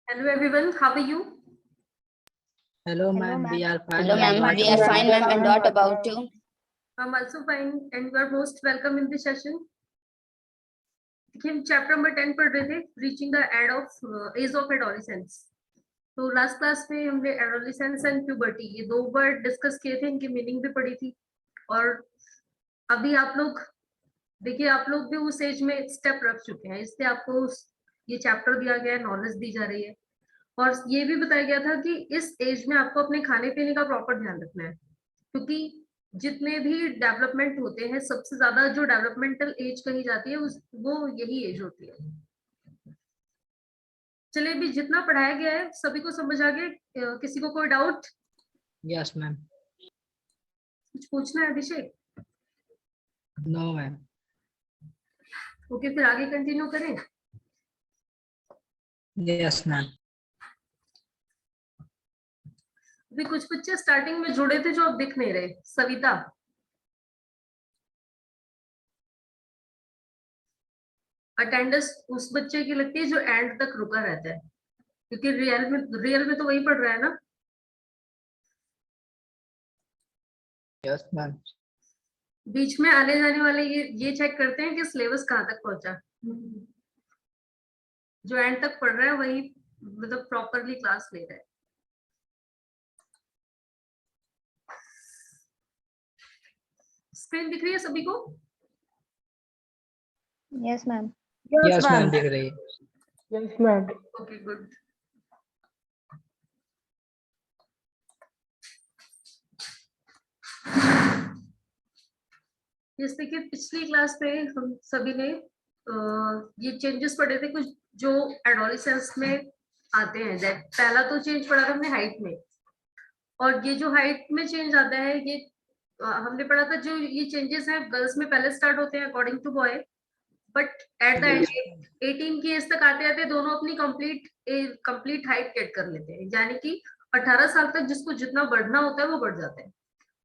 Hello everyone, how are you? Hello, ma'am. We are fine. Hello, ma'am. We are fine, ma'am. And what about you? I'm also fine and you are most welcome in the session. देखिए हम chapter number 10 पढ़ रहे थे, reaching the age of adolescence. तो last class में हमने adolescence and puberty ये दो वर्ड डिस्कस किए थे, इनकी मीनिंग भी पढ़ी थी। और अभी आप लोग देखिए, आप लोग भी उस एज में स्टेप रख चुके हैं, इसलिए आपको ये चैप्टर दिया गया है, नॉलेज दी जा रही है। और ये भी बताया गया था कि इस एज में आपको अपने खाने पीने का प्रॉपर ध्यान रखना है, क्योंकि जितने भी डेवलपमेंट होते हैं सबसे ज्यादा जो डेवलपमेंटल एज कही जाती है वो यही एज होती है। चलिए, अभी जितना पढ़ाया गया है सभी को समझ आ गया? किसी को कोई डाउट? Yes ma'am. कुछ पूछना है अभिषेक? No ma'am. ओके, फिर आगे कंटिन्यू करें। Yes ma'am. अभी कुछ बच्चे स्टार्टिंग में जुड़े थे जो अब दिख नहीं रहे। सविता, अटेंडेंस उस बच्चे की लगती है जो एंड तक रुका रहता है, क्योंकि रियल में तो वही पढ़ रहा है ना। Yes ma'am. बीच में आने जाने वाले ये चेक करते हैं कि सिलेबस कहाँ तक पहुंचा। जो एंड तक पढ़ रहा है वही मतलब प्रॉपरली क्लास ले रहा है। स्क्रीन दिख रही है सभी को? Yes ma'am. यस मैम दिख रही है। Yes ma'am. Okay, good. जैसे कि पिछली क्लास में हम सभी ने ये चेंजेस पढ़े थे कुछ जो एडोलेसेंस में आते हैं। दैट पहला तो चेंज पढ़ा था हमने हाइट में, और ये जो हाइट में चेंज आता है ये हमने पढ़ा था। जो ये चेंजेस हैं गर्ल्स में पहले स्टार्ट होते हैं according to boy, but at the end 18 की एज तक आते आते दोनों अपनी कंप्लीट हाइट गेट कर लेते हैं। यानी कि 18 साल तक जिसको जितना बढ़ना होता है वो बढ़ जाता है।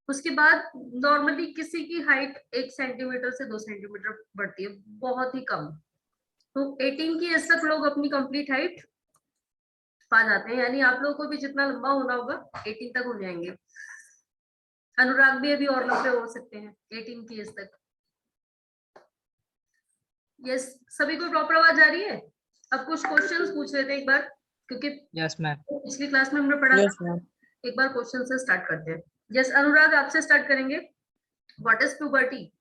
उसके बाद नॉर्मली किसी की हाइट 1 सेंटीमीटर से 2 सेंटीमीटर बढ़ती है, बहुत ही कम। तो 18 की एज तक लोग अपनी कंप्लीट हाइट पा जाते हैं, यानी आप लोगों को भी जितना लंबा होना होगा 18 तक हो जाएंगे। अनुराग भी अभी और लंबे हो सकते हैं 18 की एज तक। यस, सभी को प्रॉपर आवाज आ रही है? अब कुछ क्वेश्चंस पूछ लेते हैं एक बार, क्योंकि यस मैम। पिछली क्लास में हमने पढ़ा था। एक बार क्वेश्चन से स्टार्ट करते हैं। यस अनुराग, आपसे स्टार्ट करेंगे। What is puberty?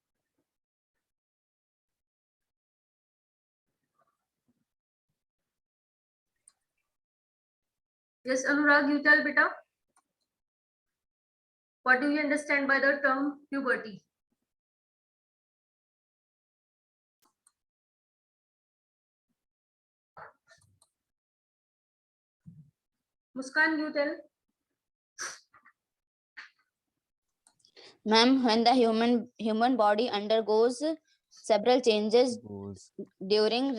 Yes Anurag, you tell बेटा, what do you understand by the term puberty? Muskan, you tell. Ma'am, when the human body undergoes several changes during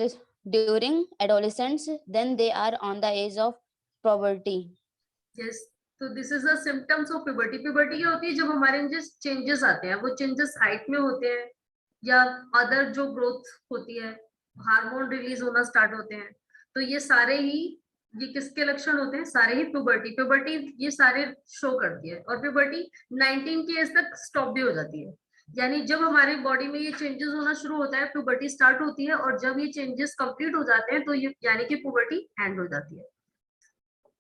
adolescence, then they are on the age of puberty. Yes, तो this is the symptoms of puberty. Puberty क्या होती है? जब हमारे अंदर changes आते हैं, वो चेंजेस हाइट में होते हैं या अदर जो ग्रोथ होती है, हार्मोन रिलीज होना स्टार्ट होते हैं। तो ये सारे ही ये किसके लक्षण होते हैं? सारे ही प्यूबर्टी ये सारे शो करती है। और प्यूबर्टी 19 की एज तक स्टॉप भी हो जाती है। यानी जब हमारी बॉडी में ये चेंजेस होना शुरू होता है, प्यूबर्टी स्टार्ट होती है, और जब ये चेंजेस कंप्लीट हो जाते हैं तो ये यानी कि प्यूबर्टी एंड हो जाती है।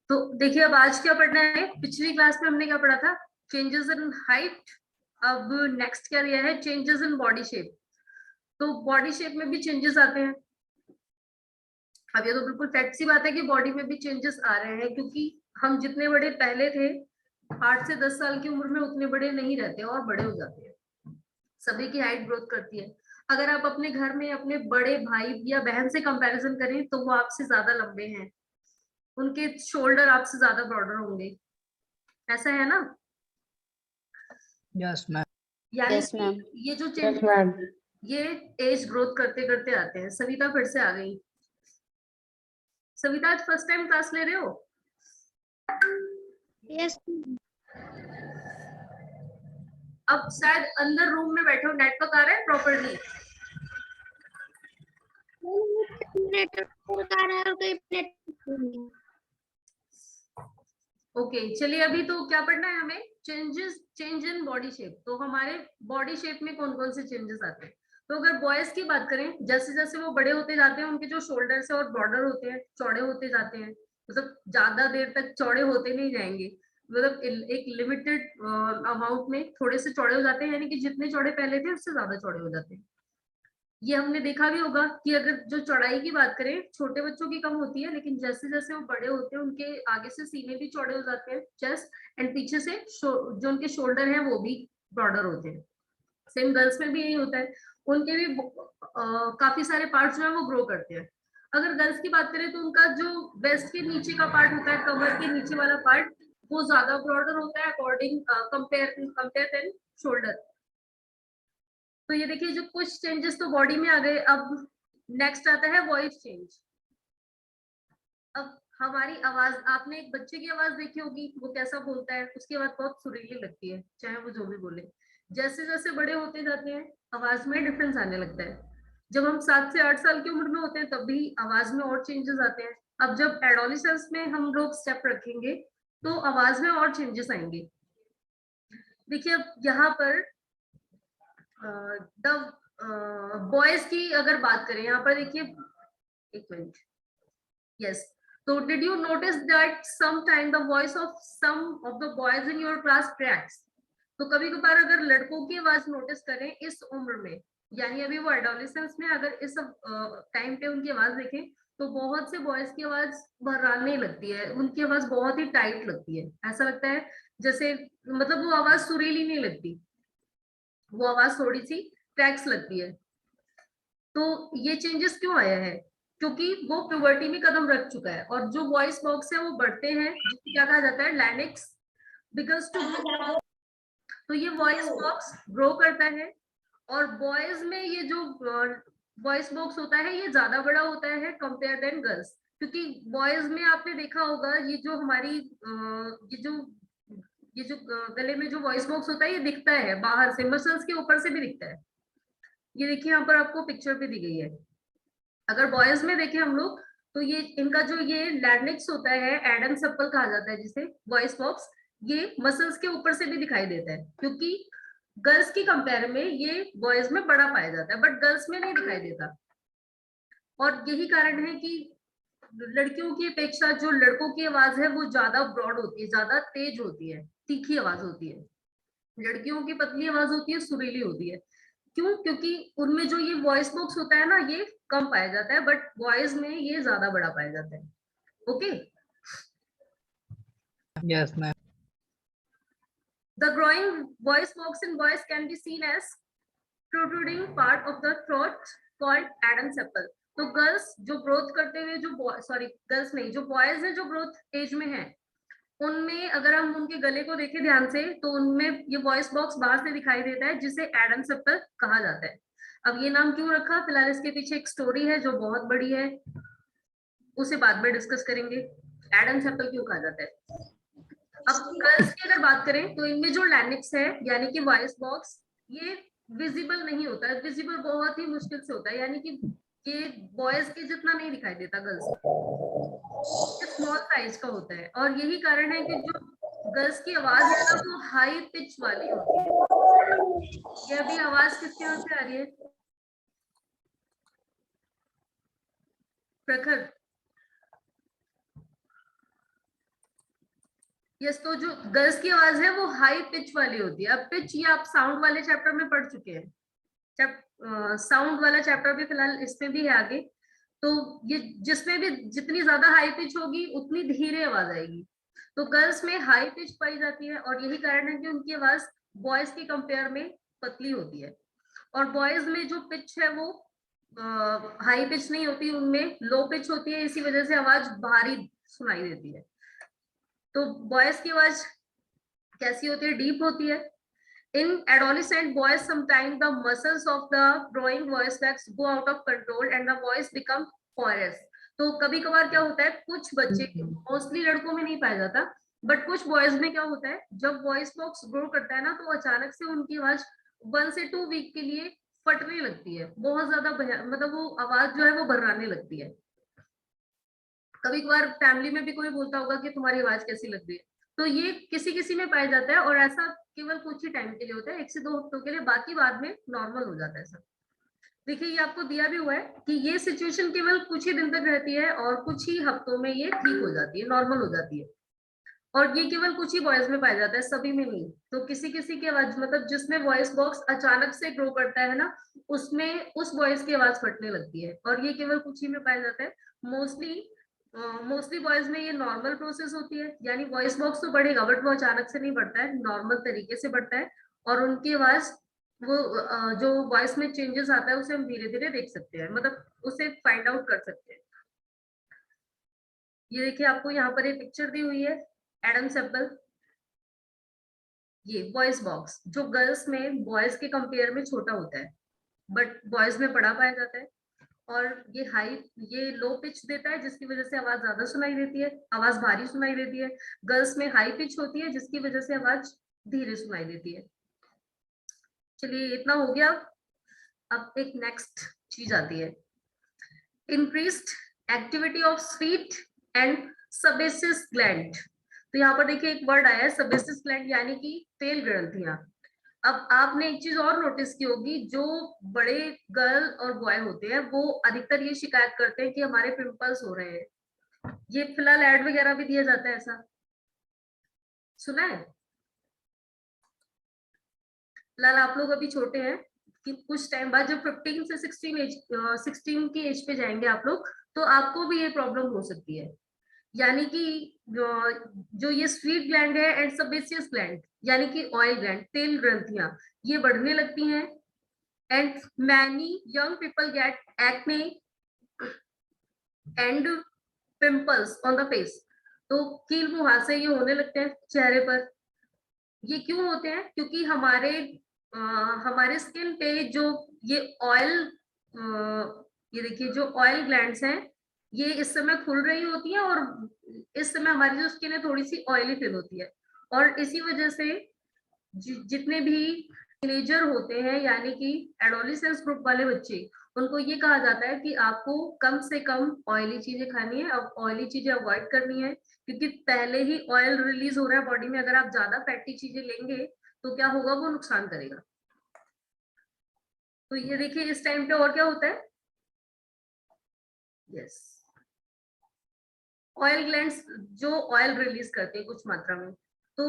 तो देखिए, अब आज क्या पढ़ना है? पिछली क्लास में हमने क्या पढ़ा था? Changes in height. अब नेक्स्ट क्या दिया है? Changes in body shape. तो बॉडी शेप में भी चेंजेस आते हैं। अब ये तो बिल्कुल फैक्ट सी बात है कि बॉडी में भी चेंजेस आ रहे हैं, क्योंकि हम जितने बड़े पहले थे 8 से 10 साल की उम्र में उतने बड़े नहीं रहते और बड़े हो जाते हैं। सभी की हाइट ग्रोथ करती है। अगर आप अपने घर में अपने बड़े भाई या बहन से कंपैरिजन करें तो वो आपसे ज्यादा लंबे हैं, उनके शोल्डर आपसे ज्यादा ब्रॉडर होंगे, ऐसा है ना? Yes ma'am. यानी Yes, ma'am. ये जो यस चेंजेस मैम। ये एज ग्रोथ करते करते आते हैं। सविता फिर से आ गई। सविता, आज फर्स्ट टाइम क्लास ले रहे हो? यस अब शायद अंदर रूम में बैठे हो, नेटवर्क आ रहा है प्रॉपरली? नेटवर्क आ रहा है और कोई नेटवर्क नहीं। ओके चलिए अभी तो क्या पढ़ना है हमें, चेंज इन बॉडी शेप। तो हमारे बॉडी शेप में कौन कौन से चेंजेस आते हैं। तो अगर बॉयज की बात करें, जैसे जैसे वो बड़े होते जाते हैं उनके जो शोल्डर्स है और बॉर्डर होते हैं चौड़े होते जाते हैं, मतलब ज्यादा देर तक चौड़े होते नहीं जाएंगे, मतलब एक लिमिटेड अमाउंट में थोड़े से चौड़े हो जाते हैं, यानी कि जितने चौड़े पहले थे उससे ज्यादा चौड़े हो जाते हैं। ये हमने देखा भी होगा कि अगर जो चौड़ाई की बात करें छोटे बच्चों की कम होती है, लेकिन जैसे जैसे वो बड़े होते हैं उनके आगे से सीने भी चौड़े हो जाते हैं, चेस्ट एंड पीछे से जो उनके शोल्डर है वो भी ब्रॉडर होते हैं। सेम गर्ल्स में भी यही होता है, उनके भी काफी सारे पार्ट्स जो है वो ग्रो करते हैं। अगर गर्ल्स की बात करें तो उनका जो वेस्ट के नीचे का पार्ट होता है, कमर के नीचे वाला पार्ट, वो ज्यादा ब्रॉडर होता है अकॉर्डिंग कंपेयर देन शोल्डर। तो ये देखिए जो कुछ चेंजेस तो बॉडी में आ गए। अब नेक्स्ट आता है वॉइस चेंज। अब हमारी आवाज, आपने एक बच्चे की आवाज देखी होगी वो कैसा बोलता है, उसकी आवाज बहुत सुरीली लगती है चाहे वो जो भी बोले। जैसे जैसे बड़े होते जाते हैं आवाज में डिफरेंस आने लगता है। जब हम 7 से 8 साल की उम्र में होते हैं तब भी आवाज में और चेंजेस आते हैं। अब जब एडोलिसेंस में हम लोग स्टेप रखेंगे तो आवाज में और चेंजेस आएंगे। देखिए अब यहाँ पर द बॉयज की अगर बात करें, यहाँ पर देखिए, एक मिनट, यस। तो did you notice that sometime the voice of some of the boys in your class cracks. तो कभी कभार अगर लड़कों की आवाज नोटिस करें इस उम्र में, यानी अभी वो एडोलेसेंस में, अगर इस टाइम पे उनकी आवाज देखें तो बहुत से बॉयज की आवाज भर्राने लगती है, उनकी आवाज बहुत ही टाइट लगती है, ऐसा लगता है जैसे, मतलब वो आवाज सुरीली नहीं लगती, वो आवाज थोड़ी सी क्रैक्स लगती है। तो ये चेंजेस क्यों आया है, क्योंकि वो प्यूबर्टी में कदम रख चुका है और जो वॉइस बॉक्स है वो बढ़ते हैं, जिसे क्या कहा जाता है, लैरिंक्स बिकल्स टू। तो ये वॉइस बॉक्स ग्रो करता है और बॉयज में ये जो वॉइस बॉक्स होता है ये ज्यादा बड़ा होता है कंपेयर देन गर्ल्स, क्योंकि बॉयज में आपने देखा होगा ये जो हमारी ये जो गले में जो वॉइस बॉक्स होता है ये दिखता है बाहर से, मसल्स के ऊपर से भी दिखता है। ये देखिए यहाँ पर आपको पिक्चर भी दी गई है। अगर बॉयज में देखें हम लोग तो ये इनका जो ये लैरिंक्स होता है, एडम सप्पल कहा जाता है जिसे, वॉइस बॉक्स, ये मसल्स के ऊपर से भी दिखाई देता है, क्योंकि गर्ल्स की कंपेयर में ये बॉयज में बड़ा पाया जाता है बट गर्ल्स में नहीं दिखाई देता। और यही कारण है कि लड़कियों की अपेक्षा जो लड़कों की आवाज है वो ज्यादा ब्रॉड होती है, ज्यादा तेज होती है, तीखी आवाज होती है। लड़कियों की पतली आवाज होती है, सुरीली होती है। क्यों, क्योंकि उनमें जो ये वॉइस बॉक्स होता है ना ये कम पाया जाता है बट बॉयज में ये ज्यादा बड़ा पाया जाता है। Okay, Yes, ma'am. the growing voice box in boys can be seen as protruding part of the throat called Adam's apple। तो गर्ल्स जो ग्रोथ करते हुए जो सॉरी गर्ल्स नहीं, जो बॉयज है जो ग्रोथ एज में है, उनमें अगर हम उनके गले को देखें ध्यान से तो उनमें ये वॉइस बॉक्स बाहर से दिखाई देता है जिसे एडम्स एप्पल कहा जाता है। अब ये नाम क्यों रखा, फिलहाल इसके पीछे एक स्टोरी है जो बहुत बड़ी है, उसे बाद में डिस्कस करेंगे। एडम्स एप्पल क्यों कहा जाता है। अब गर्ल्स की अगर बात करें तो इनमें जो लैरिंक्स है यानी कि वॉइस बॉक्स, ये विजिबल नहीं होता है, विजिबल बहुत ही मुश्किल से होता है, यानी कि ये बॉयज के जितना नहीं दिखाई देता, गर्ल्स स्मॉल साइज का होता है। और यही कारण है कि जो गर्ल्स की आवाज है ना वो हाई पिच वाली होती है। ये अभी आवाज किसके यहाँ से आ रही है, प्रखर। यस, तो जो गर्ल्स की आवाज है वो हाई पिच वाली होती है। अब पिच ये आप साउंड वाले चैप्टर में पढ़ चुके हैं, साउंड वाला चैप्टर भी फिलहाल इसमें भी है आगे। तो ये जिसमें भी जितनी ज्यादा हाई पिच होगी उतनी धीरे आवाज आएगी। तो गर्ल्स में हाई पिच पाई जाती है और यही कारण है कि उनकी आवाज बॉयज की कंपेयर में पतली होती है। और बॉयज में जो पिच है वो हाई पिच नहीं होती, उनमें लो पिच होती है, इसी वजह से आवाज भारी सुनाई देती है। तो बॉयज की आवाज कैसी होती है, डीप होती है। In adolescent boys, sometimes the muscles of the growing voice sacs go out of control and the voice become hoarse। तो कभी कभार क्या होता है, कुछ बच्चे, मोस्टली लड़कों में नहीं पाया जाता बट कुछ बॉयज में क्या होता है, जब वॉइस बॉक्स ग्रो करता है ना तो अचानक से उनकी आवाज 1 से 2 वीक के लिए फटने लगती है, बहुत ज्यादा मतलब वो आवाज जो है वो भर्राने लगती है। कभी कभार फैमिली में भी कोई बोलता होगा कि तुम्हारी आवाज कैसी लग रही है, तो ये किसी किसी में पाया जाता है और ऐसा केवल कुछ ही टाइम के लिए होता है, 1 से 2 हफ्तों के लिए, बाकी बाद में नॉर्मल हो जाता है सब। देखिए ये आपको दिया भी हुआ है कि ये सिचुएशन केवल कुछ ही दिन तक रहती है और कुछ ही हफ्तों में ये ठीक हो जाती है, नॉर्मल हो जाती है। और ये केवल कुछ ही बॉयज में पाया जाता है, सभी में नहीं। तो किसी किसी की आवाज, मतलब जिसमें वॉइस बॉक्स अचानक से ग्रो करता है ना, उसमें उस वॉइस की आवाज फटने लगती है, और ये केवल कुछ ही में पाया जाता है। मोस्टली बॉयज में ये नॉर्मल प्रोसेस होती है, यानी वॉइस बॉक्स तो बढ़ेगा बट वो अचानक से नहीं बढ़ता है, नॉर्मल तरीके से बढ़ता है। और उनकी आवाज, वो जो वॉइस में चेंजेस आता है उसे हम धीरे धीरे देख सकते हैं, मतलब उसे फाइंड आउट कर सकते हैं। ये देखिए आपको यहाँ पर एक पिक्चर दी हुई है, एडम सेप्पल। ये वॉइस बॉक्स जो गर्ल्स में बॉयज के कंपेयर में छोटा होता है, बट बॉयज में बड़ा पाया जाता है। और ये लो पिच देता है, जिसकी वजह से आवाज ज्यादा सुनाई देती है, आवाज भारी सुनाई देती है। गर्ल्स में हाई पिच होती है, जिसकी वजह से आवाज धीरे सुनाई देती है। चलिए इतना हो गया। अब एक नेक्स्ट चीज आती है, increased activity of sweet and sebaceous gland. तो यहाँ पर देखिए एक वर्ड आया है सेबेसियस ग्लैंड, यानी कि तेल ग्रंथियां। अब आपने एक चीज और नोटिस की होगी, जो बड़े गर्ल और बॉय होते हैं वो अधिकतर ये शिकायत करते हैं कि हमारे पिंपल्स हो रहे हैं। ये फिलहाल एड वगैरह भी दिया जाता है, ऐसा सुना है? फिलहाल आप लोग अभी छोटे हैं, कि कुछ टाइम बाद जब 15 से 16 की एज पे जाएंगे आप लोग, तो आपको भी ये प्रॉब्लम हो सकती है। यानी कि जो ये स्वीट ग्लैंड है एंड सेबेसियस ग्लैंड, यानी कि ऑयल ग्लैंड, तेल ग्रंथियां, ये बढ़ने लगती हैं। And many young people get acne and pimples on the face. तो कील मुहासे ये होने लगते हैं चेहरे पर। ये क्यों होते हैं? क्योंकि हमारे स्किन पे जो ये ऑयल, ये देखिए जो ऑयल ग्लैंड्स हैं, ये इस समय खुल रही होती हैं, और इस समय हमारी जो स्किन है थोड़ी सी ऑयली फील होती है। और इसी वजह से जितने भी टीनेजर होते हैं, यानी कि एडोलेसेंस ग्रुप वाले बच्चे, उनको ये कहा जाता है कि आपको कम से कम ऑयली चीजें खानी है, अब ऑयली चीजें अवॉइड करनी है, क्योंकि पहले ही ऑयल रिलीज हो रहा है बॉडी में। अगर आप ज्यादा फैटी चीजें लेंगे तो क्या होगा, वो नुकसान करेगा। तो ये देखिए इस टाइम पे और क्या होता है, यस, ऑयल ग्लैंड्स जो ऑयल रिलीज करते हैं कुछ मात्रा में। तो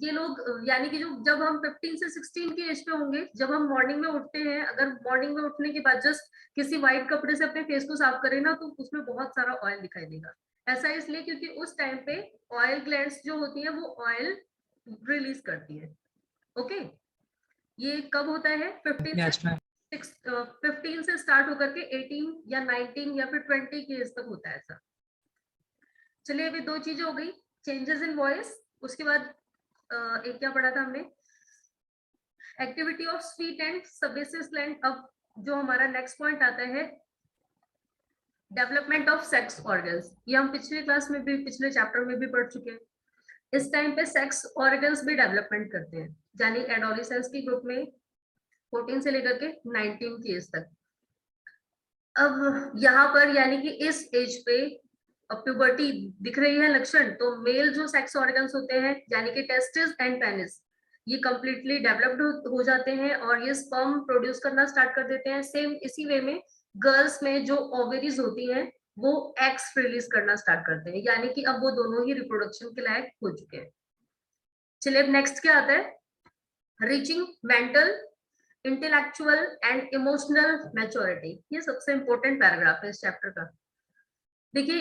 ये लोग, यानी कि जो जब हम 15 से 16 की एज पे होंगे, जब हम मॉर्निंग में उठते हैं, अगर मॉर्निंग में उठने के बाद जस्ट किसी व्हाइट कपड़े से अपने फेस को साफ करें ना, तो उसमें बहुत सारा ऑयल दिखाई देगा। ऐसा इसलिए क्योंकि उस टाइम पे ऑयल ग्लैंड्स जो होती है वो ऑयल रिलीज करती है। ओके, ये कब होता है? 15 से स्टार्ट होकर के 18 या 19 या फिर 20 की एज तक होता है ऐसा। चलिए अभी दो चीजें हो गई, चेंजेस इन वॉइस, उसके बाद एक क्या पढ़ा था हमने, activity of sweet and sebaceous gland. अब जो हमारा नेक्स्ट पॉइंट आता है, डेवलपमेंट ऑफ सेक्स ऑर्गन्स। ये हम पिछले क्लास में भी, पिछले चैप्टर में भी पढ़ चुके हैं। इस टाइम पे सेक्स ऑर्गन्स भी डेवलपमेंट करते हैं, यानी एडोलेसेंस की ग्रुप में 14 से लेकर के 19 की एज तक। अब यहाँ पर यानी कि इस एज पे प्यूबर्टी दिख रही है लक्षण, तो मेल जो सेक्स ऑर्गन्स होते हैं, यानी कि टेस्टिस एंड पेनिस, ये कंप्लीटली डेवलप्ड हो जाते हैं और ये स्पर्म प्रोड्यूस करना स्टार्ट कर देते हैं। सेम इसी वे में गर्ल्स में जो ओवरीज होती हैं वो एग्स रिलीज करना स्टार्ट करते हैं, यानी कि अब वो दोनों ही रिप्रोडक्शन के लायक हो चुके हैं। चलिए अब नेक्स्ट क्या आता है, reaching mental, intellectual and emotional maturity. ये सबसे इंपॉर्टेंट पैराग्राफ है इस चैप्टर का। देखिए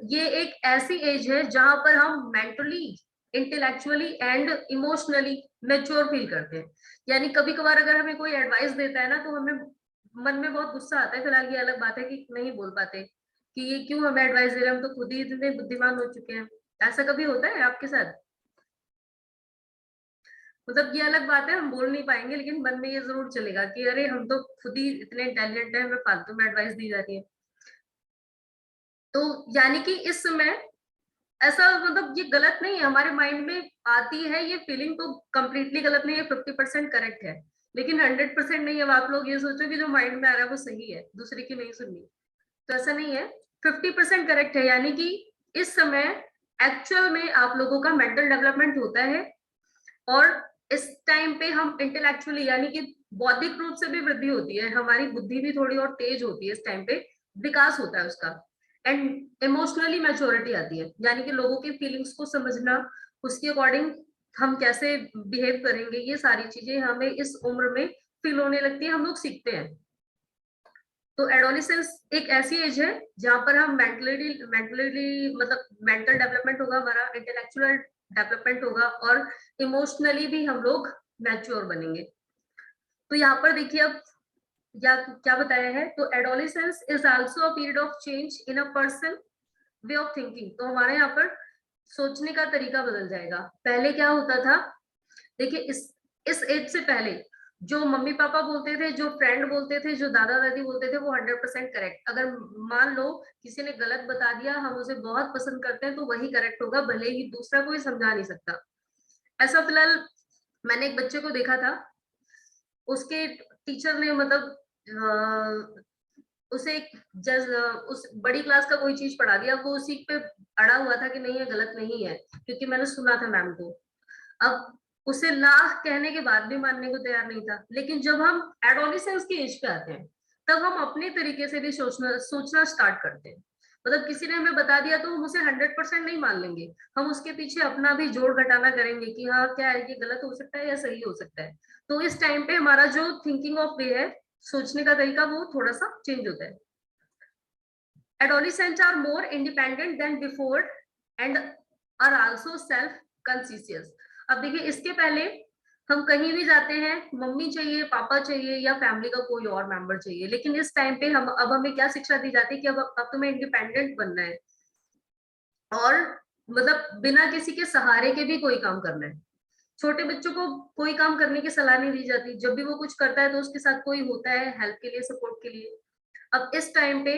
ये एक ऐसी एज है जहां पर हम mentally, intellectually and emotionally mature feel करते हैं। यानी कभी कभार अगर हमें कोई एडवाइस देता है ना, तो हमें मन में बहुत गुस्सा आता है। फिलहाल ये अलग बात है कि नहीं बोल पाते कि ये क्यों हमें एडवाइस दे रहे हैं, हम तो खुद ही इतने बुद्धिमान हो चुके हैं। ऐसा कभी होता है आपके साथ? मतलब ये अलग बात है हम बोल नहीं पाएंगे, लेकिन मन में ये जरूर चलेगा कि अरे हम तो खुद ही इतने इंटेलिजेंट है, हमें फालतू में एडवाइस दी जा रही है। तो यानी कि इस समय ऐसा, मतलब ये गलत नहीं है, हमारे माइंड में आती है ये फीलिंग, तो कंप्लीटली गलत नहीं है, 50% करेक्ट है, लेकिन 100% नहीं। अब आप लोग ये सोचो कि जो माइंड में आ रहा है वो सही है, दूसरे की नहीं सुननी, तो ऐसा नहीं है। 50% करेक्ट है, यानी कि इस समय एक्चुअल में आप लोगों का मेंटल डेवलपमेंट होता है, और इस टाइम पे हम इंटेलेक्चुअली यानी कि बौद्धिक रूप से भी वृद्धि होती है, हमारी बुद्धि भी थोड़ी और तेज होती है, इस टाइम पे विकास होता है उसका, एंड इमोशनली मैच्योरिटी आती है, यानी कि लोगों के फीलिंग्स को समझना, उसके अकॉर्डिंग हम कैसे बिहेव करेंगे, ये सारी चीजें हमें इस उम्र में फील होने लगती है, हम लोग सीखते हैं। तो एडोलिसेंस एक ऐसी एज है जहां पर हम मेंटली मतलब मेंटल डेवलपमेंट होगा हमारा, इंटेलेक्चुअल डेवलपमेंट होगा, और इमोशनली भी हम लोग मैच्योर बनेंगे। तो यहाँ पर देखिए अब या क्या बताया है, तो adolescence is also a period of change in a person way of thinking. तो हमारे यहाँ पर सोचने का तरीका बदल जाएगा। पहले क्या होता था, देखिए इस एज से पहले जो मम्मी पापा बोलते थे, जो फ्रेंड बोलते थे, जो दादा दादी बोलते थे, वो 100% करेक्ट। अगर मान लो किसी ने गलत बता दिया, हम उसे बहुत पसंद करते हैं, तो वही करेक्ट होगा, भले ही दूसरा कोई समझा नहीं सकता। ऐसा फिलहाल मैंने एक बच्चे को देखा था, उसके टीचर ने मतलब उसे उस बड़ी क्लास का कोई चीज पढ़ा दिया, वो उसी पे अड़ा हुआ था कि नहीं ये गलत नहीं है, क्योंकि मैंने सुना था मैम को। अब उसे लाख कहने के बाद भी मानने को तैयार नहीं था। लेकिन जब हम एडोलिसेंस की एज पे आते हैं, तब हम अपने तरीके से भी सोचना स्टार्ट करते हैं। मतलब किसी ने हमें बता दिया तो हम उसे 100% नहीं मान लेंगे, हम उसके पीछे अपना भी जोड़ घटाना करेंगे कि हाँ क्या है, ये गलत हो सकता है या सही हो सकता है। तो इस टाइम पे हमारा जो थिंकिंग ऑफ वे है, सोचने का तरीका, वो थोड़ा सा चेंज होता है। Adolescents are more independent than before and are also self-conscious. अब देखिए इसके पहले हम कहीं भी जाते हैं, मम्मी चाहिए, पापा चाहिए, या फैमिली का कोई और मेंबर चाहिए, लेकिन इस टाइम पे अब हमें क्या शिक्षा दी जाती है कि अब तुम्हें इंडिपेंडेंट बनना है, और मतलब बिना किसी के सहारे के भी कोई काम करना है। छोटे बच्चों को कोई काम करने की सलाह नहीं दी जाती, जब भी वो कुछ करता है तो उसके साथ कोई होता है हेल्प के लिए, सपोर्ट के लिए। अब इस टाइम पे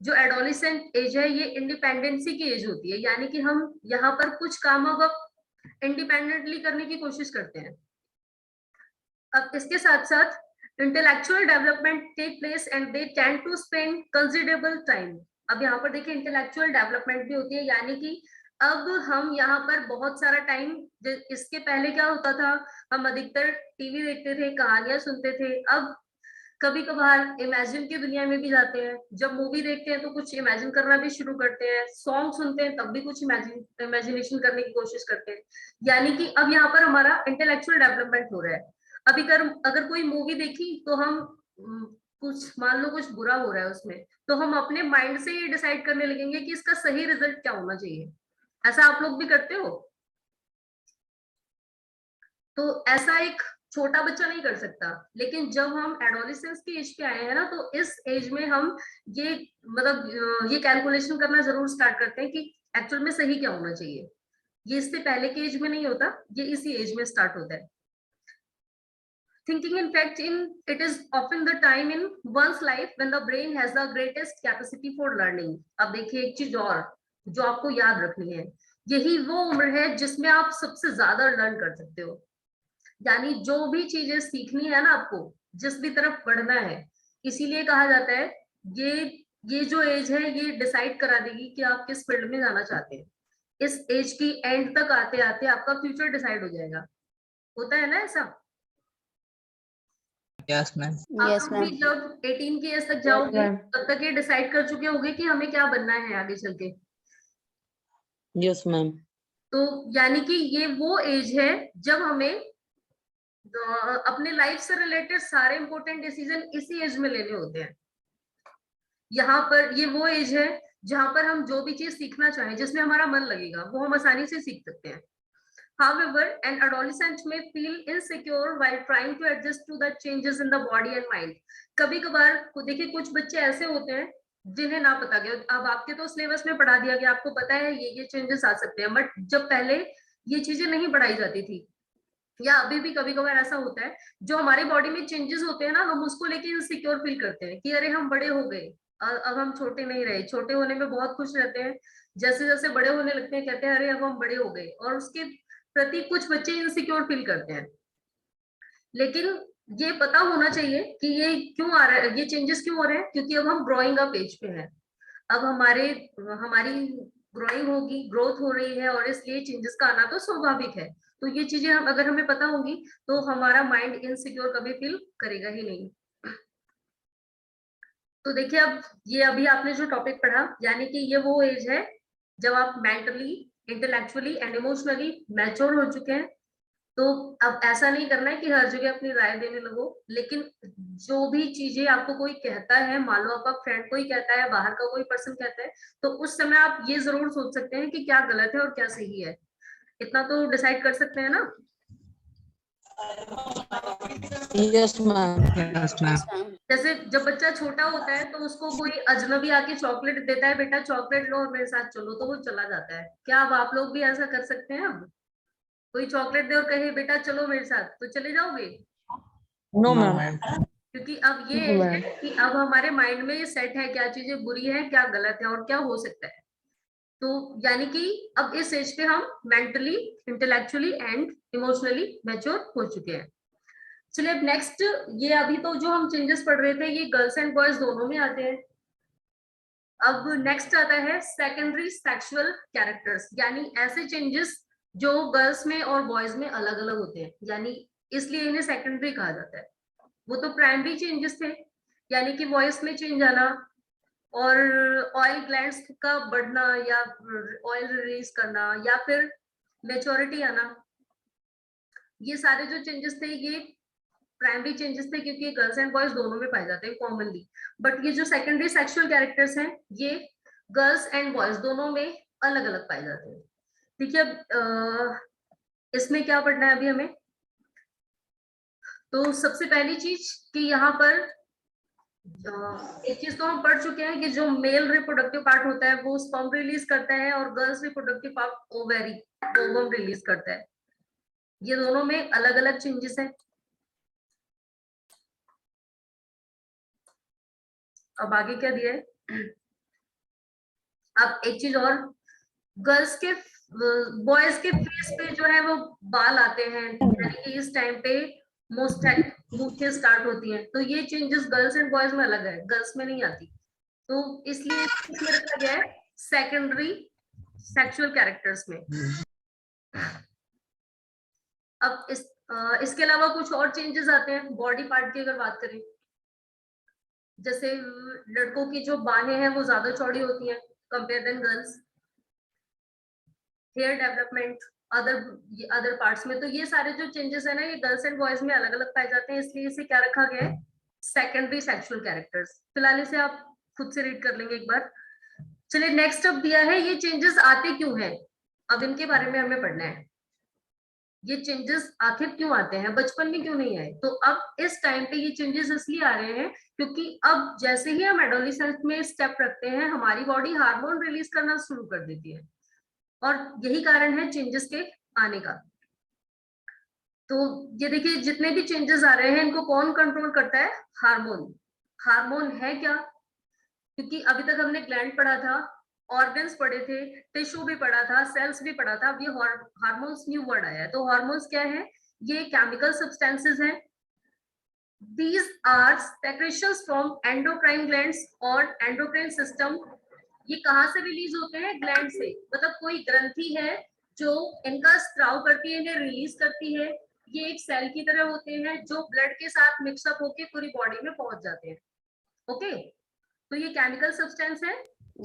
जो एडोलिसेंट एज है, ये इंडिपेंडेंसी की एज होती है, यानी कि हम यहाँ पर कुछ काम अब इंडिपेंडेंटली करने की कोशिश करते हैं। अब इसके साथ साथ intellectual development take place and they tend to spend considerable time. अब यहाँ पर देखिए इंटेलेक्चुअल डेवलपमेंट भी होती है, यानी कि अब हम यहाँ पर बहुत सारा टाइम, इसके पहले क्या होता था, हम अधिकतर टीवी देखते थे, कहानियां सुनते थे। अब कभी कभार इमेजिन की दुनिया में भी जाते हैं, जब मूवी देखते हैं तो कुछ इमेजिन करना भी शुरू करते हैं, सॉन्ग सुनते हैं तब भी कुछ इमेजिनेशन करने की कोशिश करते हैं। यानी कि अब यहाँ पर हमारा इंटेलेक्चुअल डेवलपमेंट हो रहा है। अभी अगर कोई मूवी देखी तो हम कुछ मान लो कुछ बुरा हो रहा है उसमें, तो हम अपने माइंड से ये डिसाइड करने लगेंगे कि इसका सही रिजल्ट क्या होना चाहिए। ऐसा आप लोग भी करते हो? तो ऐसा एक छोटा बच्चा नहीं कर सकता, लेकिन जब हम एडोलिसेंस की एज पे आए हैं ना, तो इस एज में हम ये मतलब ये कैलकुलेशन करना जरूर स्टार्ट करते हैं कि एक्चुअल में सही क्या होना चाहिए। ये इससे पहले के एज में नहीं होता, ये इसी एज में स्टार्ट होता है। Thinking, in fact, it is often the time in one's life when the brain has the greatest capacity for learning. अब देखिए एक चीज और जो आपको याद रखनी है, यही वो उम्र है जिसमें आप सबसे ज्यादा लर्न कर सकते हो। यानी जो भी चीजें सीखनी है ना आपको, जिस भी तरफ बढ़ना है, इसीलिए कहा जाता है ये जो एज है ये डिसाइड करा देगी कि आप किस फील्ड में जाना चाहते हैं। इस एज की एंड तक आते आते आपका फ्यूचर डिसाइड हो जाएगा। होता है ना ऐसा? Yes ma'am. Yes, आप भी ma'am. जब 18 की एज तक जाओगे तब तक ये डिसाइड कर चुके होंगे कि हमें क्या बनना है आगे चल के। Yes ma'am. तो यानी कि ये वो एज है जब हमें अपने लाइफ से रिलेटेड सारे इंपॉर्टेंट डिसीजन इसी एज में लेने होते हैं। यहाँ पर ये वो एज है जहां पर हम जो भी चीज सीखना चाहें, जिसमें हमारा मन लगेगा, वो हम आसानी से सीख सकते हैं। However, an adolescent may feel insecure while trying to adjust to the changes in the body and mind. कभी कभार देखिए कुछ बच्चे ऐसे होते हैं जिन्हें ना पता गया, अब आपके तो सिलेबस में पढ़ा दिया गया, आपको पता है ये चेंजेस आ सकते हैं, बट जब पहले ये चीजें नहीं पढ़ाई जाती थी, या अभी भी कभी कभार ऐसा होता है, जो हमारे बॉडी में चेंजेस होते हैं ना, हम उसको लेके इनसिक्योर फील करते हैं कि अरे हम बड़े हो गए, अब हम छोटे नहीं रहे। छोटे होने में बहुत खुश रहते हैं, जैसे जैसे बड़े होने लगते हैं कहते हैं अरे अब हम बड़े हो गए, और उसके प्रति कुछ बच्चे इनसिक्योर फील करते हैं। लेकिन ये पता होना चाहिए कि ये क्यों आ रहा है, ये चेंजेस क्यों हो रहे हैं, क्योंकि अब हम ग्रोइंग अप एज पे हैं। अब हमारी ग्रोइंग होगी, ग्रोथ हो रही है, और इसलिए चेंजेस का आना तो स्वाभाविक है। तो ये चीजें हम अगर हमें पता होंगी तो हमारा माइंड इनसिक्योर कभी फील करेगा ही नहीं। तो देखिए, अब ये अभी आपने जो टॉपिक पढ़ा, यानी कि ये वो एज है जब आप mentally, intellectually and emotionally mature हो चुके हैं। तो अब ऐसा नहीं करना है कि हर जगह अपनी राय देने लगो, लेकिन जो भी चीजें आपको कोई कहता है, मान लो आपका फ्रेंड कोई कहता है, बाहर का कोई पर्सन कहता है, तो उस समय आप ये जरूर सोच सकते हैं कि क्या गलत है और क्या सही है। इतना तो डिसाइड कर सकते हैं ना। Yes, ma'am. Yes, ma'am. Yes, ma'am. जैसे जब बच्चा छोटा होता है तो उसको कोई अजनबी आके चॉकलेट देता है, बेटा चॉकलेट लो और मेरे साथ चलो, तो वो चला जाता है। क्या अब आप लोग भी ऐसा कर सकते हैं? अब कोई चॉकलेट दे और कहे बेटा चलो मेरे साथ, तो चले जाओगे? No, No, ma'am. ma'am. क्योंकि अब ये No, एज ma'am. है कि अब हमारे माइंड में ये सेट है क्या चीजें बुरी है, क्या गलत है और क्या हो सकता है। तो यानी कि अब इस एज पे हम mentally, intellectually and emotionally mature हो चुके हैं। चलिए अब नेक्स्ट, ये अभी तो जो हम चेंजेस पढ़ रहे थे ये गर्ल्स एंड बॉयज दोनों में आते हैं। अब नेक्स्ट आता है सेकेंडरी सेक्सुअल कैरेक्टर्स, यानी ऐसे चेंजेस जो गर्ल्स में और बॉयज में अलग अलग होते हैं, यानी इसलिए इन्हें सेकेंडरी कहा जाता है। वो तो प्राइमरी चेंजेस थे, यानी कि वॉइस में चेंज आना और ऑयल ग्लैंड्स का बढ़ना या ऑयल रिलीज करना या फिर मेच्योरिटी आना, ये सारे जो चेंजेस थे ये प्राइमरी चेंजेस थे, क्योंकि गर्ल्स एंड बॉयज दोनों में पाए जाते हैं कॉमनली। बट ये जो सेकेंडरी सेक्सुअल कैरेक्टर्स हैं ये गर्ल्स एंड बॉयज दोनों में अलग अलग पाए जाते हैं। देखिए अब इसमें क्या पढ़ना है अभी हमें। तो सबसे पहली चीज कि यहाँ पर एक चीज तो हम पढ़ चुके हैं कि जो मेल रिप्रोडक्टिव पार्ट होता है वो स्पर्म रिलीज करता है और girls reproductive part ovary, ovum release करता है। ये दोनों में अलग अलग चेंजेस है। अब आगे क्या दिया है, अब एक चीज और, गर्ल्स के बॉयज के फेस पे जो है वो बाल आते हैं, यानी कि इस टाइम पे मूछें स्टार्ट होती हैं। तो ये चेंजेस गर्ल्स एंड बॉयज में अलग है, गर्ल्स में नहीं आती। तो इसलिए इसमें रखा गया है सेकेंडरी सेक्सुअल कैरेक्टर्स में। अब इसके अलावा कुछ और चेंजेस आते हैं बॉडी पार्ट की अगर बात करें। जैसे लड़कों की जो बाहें हैं वो ज्यादा चौड़ी होती हैं compare than girls. Hair development, other parts में, तो ये सारे जो चेंजेस है ना ये गर्ल्स एंड बॉयज में अलग अलग पाए जाते हैं, इसलिए इसे क्या रखा गया है, सेकेंडरी सेक्सुअल कैरेक्टर्स। फिलहाल इसे आप खुद से रीड कर लेंगे एक बार। चलिए नेक्स्ट अब दिया है ये चेंजेस आते क्यों हैं, अब इनके बारे में हमें पढ़ना है। ये चेंजेस आखिर क्यों आते हैं, बचपन में क्यों नहीं आए। तो अब इस टाइम पे ये चेंजेस इसलिए आ रहे हैं क्योंकि अब जैसे ही हम एडोलेसेंस में स्टेप रखते हैं हमारी बॉडी हार्मोन रिलीज करना शुरू कर देती है, और यही कारण है चेंजेस के आने का। तो ये देखिए जितने भी चेंजेस आ रहे हैं इनको कौन कंट्रोल करता है, हार्मोन। हार्मोन है क्या, क्योंकि अभी तक हमने ग्लैंड पढ़ा था, ऑर्गन्स पढ़े थे, टिश्यू भी पढ़ा था, सेल्स भी पढ़ा था। अब ये हार्मोन्स न्यू वर्ड आया है। तो हार्मोन्स क्या है, ये केमिकल सब्सटेंसेस हैं। These are secretions from endocrine glands और endocrine system। ये कहाँ से रिलीज होते हैं, ग्लैंड से, मतलब कोई ग्रंथि है जो इनका स्त्राव करती है, इन्हें रिलीज करती है। ये एक सेल की तरह होते हैं जो ब्लड के साथ मिक्सअप होके पूरी बॉडी में पहुंच जाते हैं। ओके, तो ये केमिकल सब्सटेंस है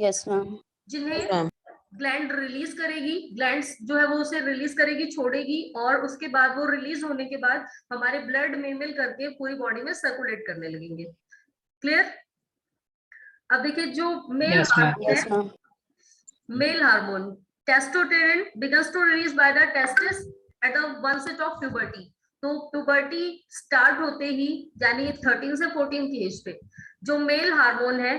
Yes, ma'am. जिन्हें Yes, ma'am. ग्लैंड रिलीज करेगी, ग्लैंड्स जो है वो उसे रिलीज करेगी, छोड़ेगी, और उसके बाद वो रिलीज होने के बाद हमारे ब्लड में मिल करके पूरी बॉडी में सर्कुलेट करने लगेंगे। क्लियर। अब देखिए जो mail Yes, ma'am. Hormone Yes, है, ma'am. Mail hormone testosterone begins to release by the testis at the onset of puberty। तो प्यूबर्टी स्टार्ट होते ही यानी 13 से 14 की एज पे जो मेल हार्मोन है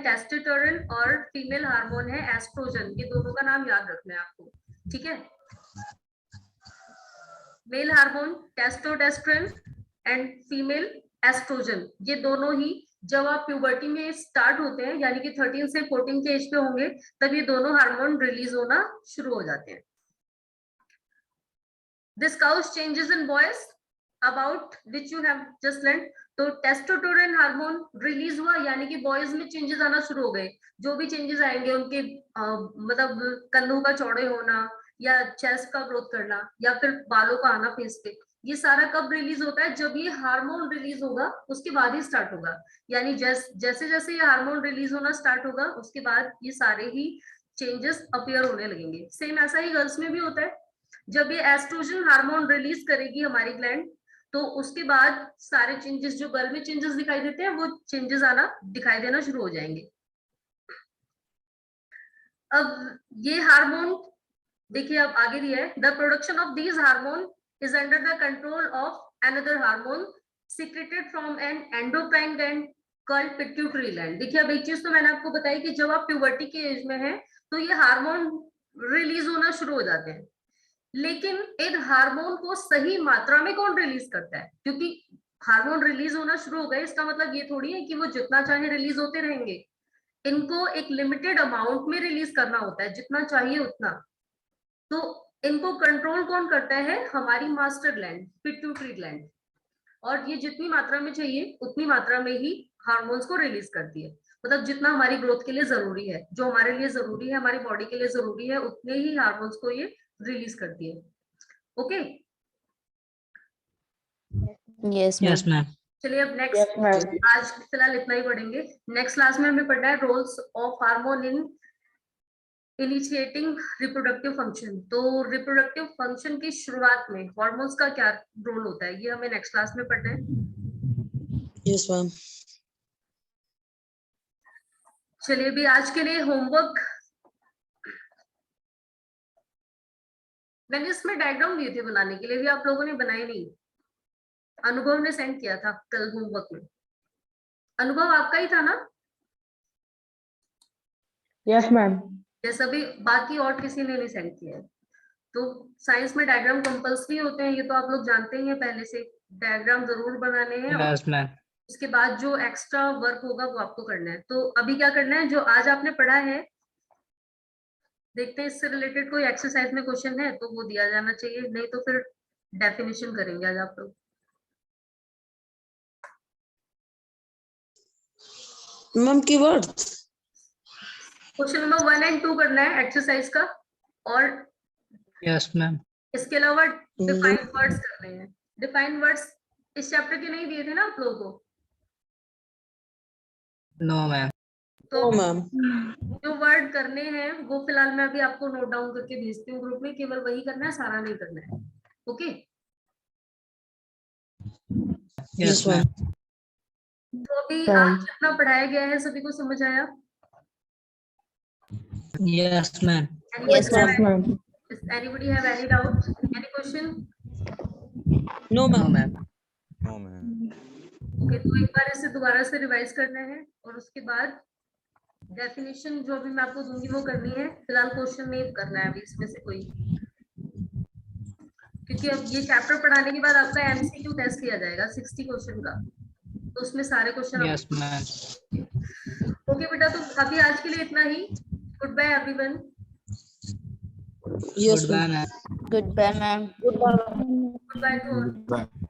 टेस्टोस्टेरोन और फीमेल हार्मोन है एस्ट्रोजन। ये दोनों का नाम याद रखना है आपको, ठीक है। Male hormone testosterone and female estrogen, ये दोनों ही जब आप प्यूबर्टी में स्टार्ट होते हैं यानी कि 13 से 14 के एज पे होंगे तब ये दोनों हार्मोन रिलीज होना शुरू हो जाते हैं। This causes changes in boys about which you have just learned। तो टेस्टोस्टेरोन हार्मोन रिलीज हुआ, यानी कि बॉयज में चेंजेस आना शुरू हो गए। जो भी चेंजेस आएंगे उनके मतलब कंधों का चौड़े होना या चेस्ट का ग्रोथ करना या फिर बालों का आना फेस पे, ये सारा कब रिलीज होता है? जब ये हार्मोन रिलीज होगा उसके बाद ही स्टार्ट होगा। यानी जैसे जैसे ये हार्मोन रिलीज होना स्टार्ट होगा उसके बाद ये सारे ही चेंजेस अपीयर होने लगेंगे। सेम ऐसा ही गर्ल्स में भी होता है। जब ये एस्ट्रोजन हार्मोन रिलीज करेगी हमारी ग्लैंड, तो उसके बाद सारे चेंजेस जो गर्ल में चेंजेस दिखाई देते हैं वो चेंजेस आना दिखाई देना शुरू हो जाएंगे। अब ये हार्मोन देखिए, अब आगे दिया है, the production of these hormone is under the control of another hormone secreted from N endocrine gland called pituitary gland. देखिए, अब एक चीज तो मैंने आपको बताई कि जब आप प्यूबर्टी के एज में हैं तो ये हार्मोन रिलीज होना शुरू हो जाते हैं, लेकिन इन हार्मोन को सही मात्रा में कौन रिलीज करता है? क्योंकि हार्मोन रिलीज होना शुरू हो गए इसका मतलब ये थोड़ी है कि वो जितना चाहे रिलीज होते रहेंगे। इनको एक लिमिटेड अमाउंट में रिलीज करना होता है, जितना चाहिए उतना। तो इनको कंट्रोल कौन करता है? हमारी मास्टर ग्लैंड, पिट्यूटरी ग्लैंड। और ये जितनी मात्रा में चाहिए उतनी मात्रा में ही हार्मोन्स को रिलीज करती है। मतलब जितना हमारी ग्रोथ के लिए जरूरी है, जो हमारे लिए जरूरी है, हमारी बॉडी के लिए जरूरी है, उतने ही हार्मोन्स को ये रिलीज करती है। Okay, Yes, Yes, ma'am. ma'am. चलिए अब नेक्स्ट, Yes, ma'am. आज फिलहाल इतना ही पढ़ेंगे। नेक्स्ट क्लास में हमें पढ़ना है roles of hormone in initiating reproductive function. तो रिप्रोडक्टिव फंक्शन की शुरुआत में हार्मोन्स का क्या रोल होता है, ये हमें नेक्स्ट क्लास में पढ़ना है। Yes, ma'am. चलिए भी आज के लिए होमवर्क, मैंने इसमें डायग्राम दिए थे बनाने के लिए, भी आप लोगों ने बनाए नहीं। अनुभव ने सेंड किया था कल होमवर्क में। अनुभव आपका ही था ना? Yes, ma'am. जैसा भी बाकी और किसी ने नहीं सेंड किया है। तो साइंस में डायग्राम कंपल्सरी होते हैं, ये तो आप लोग जानते ही हैं पहले से। डायग्राम जरूर बनाने हैं। Yes, ma'am. उसके बाद जो एक्स्ट्रा वर्क होगा वो आपको करना है। तो अभी क्या करना है, जो आज आपने पढ़ा है, देखते हैं इससे रिलेटेड कोई एक्सरसाइज में क्वेश्चन है तो वो दिया जाना चाहिए, नहीं तो फिर डेफिनेशन करेंगे आज आप लोग। Ma'am, keywords. क्वेश्चन नंबर 1 और 2 करना है एक्सरसाइज का, और Yes, ma'am. इसके अलावा डिफाइंड वर्ड्स करने हैं। डिफाइंड वर्ड्स इस चैप्टर के नहीं दिए थे ना आप लोगों को? No, ma'am. तो No, ma'am. जो वर्ड करने हैं वो फिलहाल मैं अभी आपको नोट डाउन करके भेजती हूँ ग्रुप में, केवल वही करना है, सारा नहीं करना है। Okay, Yes, Yes, ma'am. ma'am. तो अभी आज जितना पढ़ाया गया है सभी को समझ आया? Yes, ma'am. Yes, ma'am. Anybody have any doubt? Any question? No, No, ma'am. ma'am. No, man. Okay, तो एक बार इसे दोबारा से रिवाइज करना है और उसके बाद डेफिनेशन जो भी मैं आपको दूंगी वो करनी है। फिलहाल क्वेश्चन नहीं करना है अभी इसमें से कोई, क्योंकि अब ये चैप्टर पढ़ाने के बाद आपका एमसीक्यू टेस्ट लिया जाएगा 60 क्वेश्चन का, तो उसमें सारे क्वेश्चन। Yes, ma'am. ओके बेटा, तो अभी आज के लिए इतना ही। Goodbye everyone. Yes, Goodbye, ma'am. ma'am. Goodbye, ma'am. Goodbye. Goodbye to all. Goodbye.